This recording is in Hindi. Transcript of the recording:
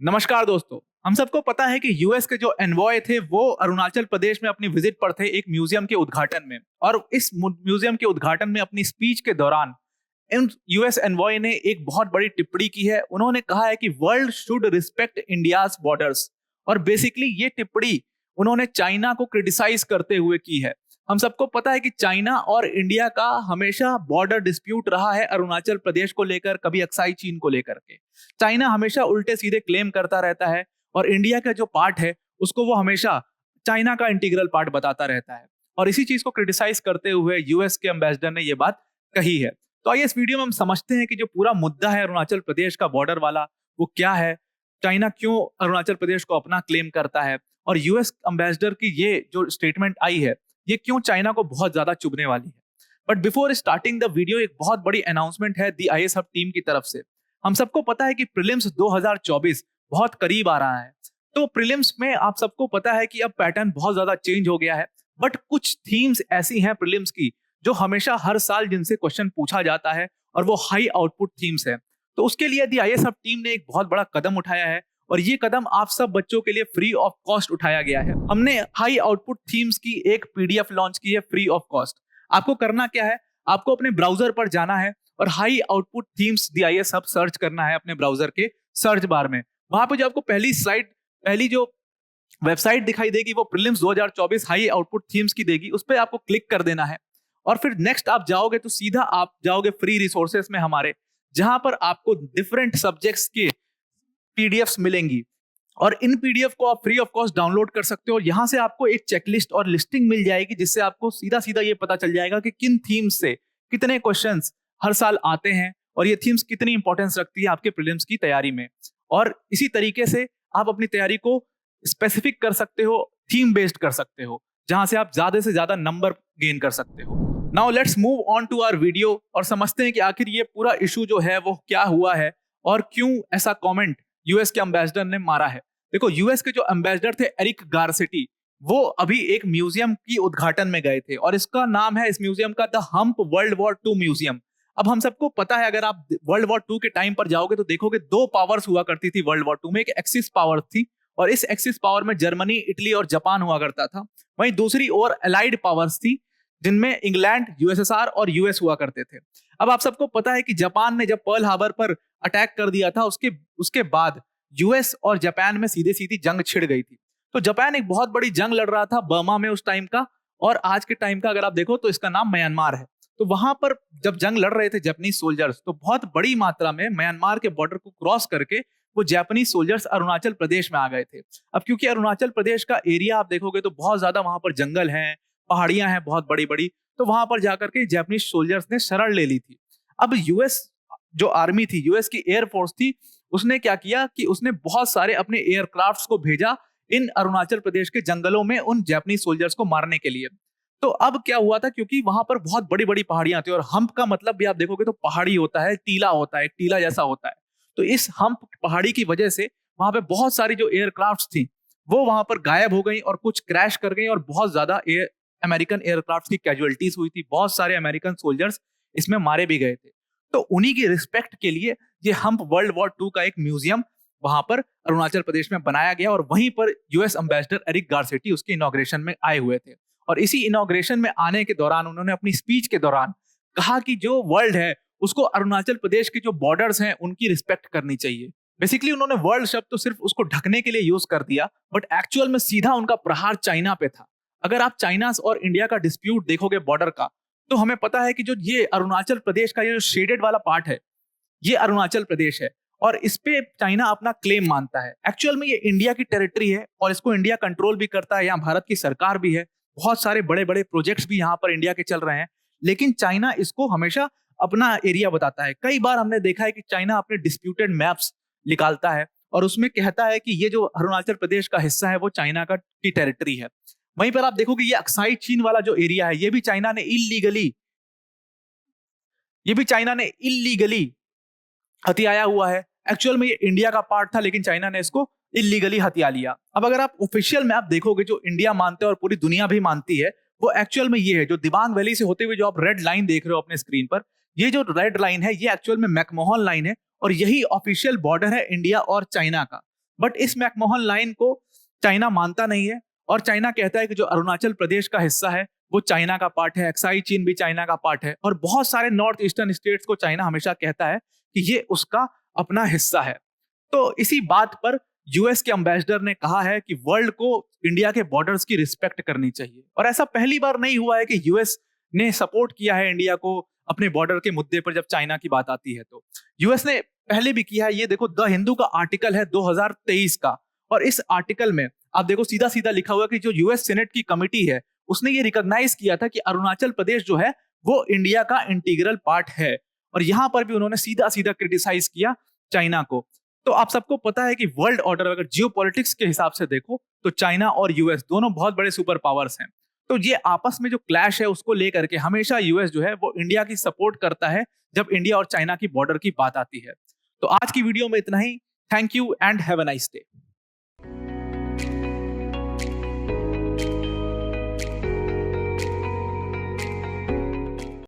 नमस्कार दोस्तों। हम सबको पता है कि यूएस के जो एनवॉय थे वो अरुणाचल प्रदेश में अपनी विजिट पर थे एक म्यूजियम के उद्घाटन में। और इस म्यूजियम के उद्घाटन में अपनी स्पीच के दौरान इन यूएस एनवॉय ने एक बहुत बड़ी टिप्पणी की है। उन्होंने कहा है कि world should respect India's borders. और बेसिकली ये टिप्पणी उन्होंने चाइना को क्रिटिसाइज करते हुए की है। हम सबको पता है कि चाइना और इंडिया का हमेशा बॉर्डर डिस्प्यूट रहा है अरुणाचल प्रदेश को लेकर, कभी अक्साई चीन को लेकर के। चाइना हमेशा उल्टे सीधे क्लेम करता रहता है और इंडिया का जो पार्ट है उसको वो हमेशा चाइना का इंटीग्रल पार्ट बताता रहता है। और इसी चीज को क्रिटिसाइज करते हुए यूएस के एम्बेसडर ने ये बात कही है। तो आइए इस वीडियो में हम समझते हैं कि जो पूरा मुद्दा है अरुणाचल प्रदेश का बॉर्डर वाला, वो क्या है, चाइना क्यों अरुणाचल प्रदेश को अपना क्लेम करता है, और यूएस एम्बेसडर की ये जो स्टेटमेंट आई है ये क्यों चाइना को बहुत ज्यादा चुभने वाली है। But before starting the video, एक बहुत बड़ी अनाउंसमेंट है दी आईएएस हब टीम की तरफ से। हम सबको पता है कि प्रीलिम्स 2024 बहुत करीब आ रहा है। तो प्रीलिम्स में आप सबको पता है कि अब पैटर्न बहुत ज्यादा चेंज हो गया है। बट कुछ थीम्स ऐसी हैं प्रीलिम्स की जो हमेशा हर साल जिनसे क्वेश्चन पूछा जाता है, और वो हाई आउटपुट थीम्स है। तो उसके लिए दी आईएएस हब टीम ने एक बहुत बड़ा कदम उठाया है, और ये कदम आप सब बच्चों के लिए फ्री ऑफ कॉस्ट उठाया गया है। हमने हाई आउटपुट थीम्स की एक पीडीएफ लॉन्च की है फ्री ऑफ कॉस्ट। आपको करना क्या है, आपको अपने ब्राउजर पर जाना है और हाई आउटपुट थीम्स दी आईएएस हब सर्च करना है अपने ब्राउजर के सर्च बार में। वहां पे जो आपको पहली जो वेबसाइट दिखाई देगी वो प्रीलिम्स 2024 हाई आउटपुट थीम्स की देगी। उस पर आपको क्लिक कर देना है और फिर नेक्स्ट आप जाओगे तो सीधा आप जाओगे फ्री रिसोर्सेस में हमारे, जहां पर आपको डिफरेंट सब्जेक्ट्स के पीडीएफ्स मिलेंगी। और इन पीडीएफ को आप फ्री ऑफ कॉस्ट डाउनलोड कर सकते हो। यहां से आपको एक चेकलिस्ट और लिस्टिंग मिल जाएगी, जिससे आपको सीधा सीधा ये पता चल जाएगा कि किन थीम्स से कितने क्वेश्चंस हर साल आते हैं और ये थीम्स कितनी इंपॉर्टेंस रखती है आपके प्रीलिम्स की तैयारी में। और इसी तरीके से आप अपनी तैयारी को स्पेसिफिक कर सकते हो, थीम बेस्ड कर सकते हो, जहां से आप ज्यादा से ज्यादा नंबर गेन कर सकते हो। Now let's move on to our video और समझते हैं कि आखिर ये पूरा इशू जो है वो क्या हुआ है और क्यों ऐसा कमेंट यूएस के एम्बेसडर ने मारा है। देखो, यूएस के जो एम्बेसडर थे एरिक गारसेटी, वो अभी एक म्यूजियम की उद्घाटन में गए थे और इसका नाम है इस म्यूजियम का the hump world war two museum. अब हम सबको पता है, अगर आप वर्ल्ड वॉर टू के टाइम पर जाओगे तो देखोगे दो पावर्स हुआ करती थी वर्ल्ड वॉर टू में। एक एक्सिस पावर थी और इस एक्सिस पावर में जर्मनी, इटली और जापान हुआ करता था। वहीं दूसरी ओर अलाइड पावर्स थी जिनमें इंग्लैंड, यूएसएसआर और यूएस हुआ करते थे। अब आप सबको पता है कि जापान ने जब पर्ल हार्बर पर अटैक कर दिया था, उसके बाद यूएस और जापान में सीधे सीधी जंग छिड़ गई थी। तो जापान एक बहुत बड़ी जंग लड़ रहा था बर्मा में उस टाइम का, और आज के टाइम का अगर आप देखो तो इसका नाम म्यांमार है। तो वहां पर जब जंग लड़ रहे थे जापानीज सोल्जर्स, तो बहुत बड़ी मात्रा में म्यांमार के बॉर्डर को क्रॉस करके वो जापानीज सोल्जर्स अरुणाचल प्रदेश में आ गए थे। अब क्योंकि अरुणाचल प्रदेश का एरिया आप देखोगे तो बहुत ज्यादा वहां पर जंगल है, पहाड़ियां हैं बहुत बड़ी बड़ी, तो वहां पर जाकर के जापानीज सोल्जर्स ने शरण ले ली थी। अब यूएस जो आर्मी थी, यूएस की एयरफोर्स थी, उसने क्या किया कि उसने बहुत सारे अपने एयरक्राफ्ट्स को भेजा इन अरुणाचल प्रदेश के जंगलों में उन जापानीज सोल्जर्स को मारने के लिए। तो अब क्या हुआ था, क्योंकि वहां पर बहुत बड़ी बड़ी पहाड़ियां थी, और हम्प का मतलब भी आप देखोगे तो पहाड़ी होता है, टीला होता है, टीला जैसा होता है। तो इस हम्प पहाड़ी की वजह से वहां पे बहुत सारी जो एयरक्राफ्ट थी वो वहां पर गायब हो गई और कुछ क्रैश कर गई, और बहुत ज्यादा अमेरिकन एयरक्राफ्ट की कैजुअलिटीज हुई थी। बहुत सारे अमेरिकन सोल्जर्स इसमें मारे भी गए थे। तो उन्हीं की रिस्पेक्ट के लिए ये हम्प वर्ल्ड वॉर टू का एक म्यूजियम वहां पर अरुणाचल प्रदेश में बनाया गया, और वहीं पर यूएस एम्बेसडर एरिक गारसेटी उसके इनॉग्रेशन में आए हुए थे। और इसी इनॉग्रेशन में आने के दौरान उन्होंने अपनी स्पीच के दौरान कहा कि जो वर्ल्ड है उसको अरुणाचल प्रदेश के जो बॉर्डर्स हैं उनकी रिस्पेक्ट करनी चाहिए। बेसिकली उन्होंने वर्ल्ड शब्द तो सिर्फ उसको ढकने के लिए यूज कर दिया, बट एक्चुअल में सीधा उनका प्रहार चाइना पे था। अगर आप चाइना और इंडिया का डिस्प्यूट देखोगे बॉर्डर का, तो हमें पता है कि जो ये अरुणाचल प्रदेश का ये जो शेडेड वाला पार्ट है, ये अरुणाचल प्रदेश है, और इस पे चाइना अपना क्लेम मानता है। एक्चुअल में ये इंडिया की टेरिटरी है और इसको इंडिया कंट्रोल भी करता है, यहाँ भारत की सरकार भी है, बहुत सारे बड़े बड़े प्रोजेक्ट्स भी यहाँ पर इंडिया के चल रहे हैं, लेकिन चाइना इसको हमेशा अपना एरिया बताता है। कई बार हमने देखा है कि चाइना अपने डिस्प्यूटेड मैप्स निकालता है और उसमें कहता है कि ये जो अरुणाचल प्रदेश का हिस्सा है वो चाइना का की टेरिटरी है। वहीं पर आप देखोगे ये अक्साई चीन वाला जो एरिया है, ये भी चाइना ने इल्लीगली हथियाया हुआ है। एक्चुअल में ये इंडिया का पार्ट था, लेकिन चाइना ने इसको इल्लीगली हथिया लिया। अब अगर आप ऑफिशियल मैप देखोगे जो इंडिया मानते हैं और पूरी दुनिया भी मानती है, वो एक्चुअल में ये है, जो दिबांग वैली से होते हुए जो आप रेड लाइन देख रहे हो अपने स्क्रीन पर, ये जो रेड लाइन है ये एक्चुअल में मैकमोहन लाइन है, और यही ऑफिशियल बॉर्डर है इंडिया और चाइना का। बट इस मैकमोहन लाइन को चाइना मानता नहीं है और चाइना कहता है कि जो अरुणाचल प्रदेश का हिस्सा है वो चाइना का पार्ट है, अक्साई चीन भी चाइना का पार्ट है, और बहुत सारे नॉर्थ ईस्टर्न स्टेट्स को चाइना हमेशा कहता है कि ये उसका अपना हिस्सा है। तो इसी बात पर यूएस के एम्बेसडर ने कहा है कि वर्ल्ड को इंडिया के बॉर्डर्स की रिस्पेक्ट करनी चाहिए, और ऐसा पहली बार नहीं हुआ है कि यूएस ने सपोर्ट किया है इंडिया को अपने बॉर्डर के मुद्दे पर जब चाइना की बात आती है। तो यूएस ने पहले भी किया है। ये देखो, द हिंदू का आर्टिकल है 2023 का, और इस आर्टिकल में आप देखो सीधा सीधा लिखा हुआ कि जो यूएस सीनेट की कमिटी है उसने ये रिकॉग्नाइज किया था कि अरुणाचल प्रदेश जो है वो इंडिया का इंटीग्रल पार्ट है, और यहां पर भी उन्होंने सीधा सीधा क्रिटिसाइज किया चाइना को। तो आप सबको पता है कि वर्ल्ड ऑर्डर अगर जियो पॉलिटिक्स के हिसाब से देखो तो चाइना और यूएस दोनों बहुत बड़े सुपर पावर्स हैं। तो ये आपस में जो क्लैश है उसको लेकर के हमेशा यूएस जो है वो इंडिया की सपोर्ट करता है जब इंडिया और चाइना की बॉर्डर की बात आती है। तो आज की वीडियो में इतना ही। Thank you and have a nice day.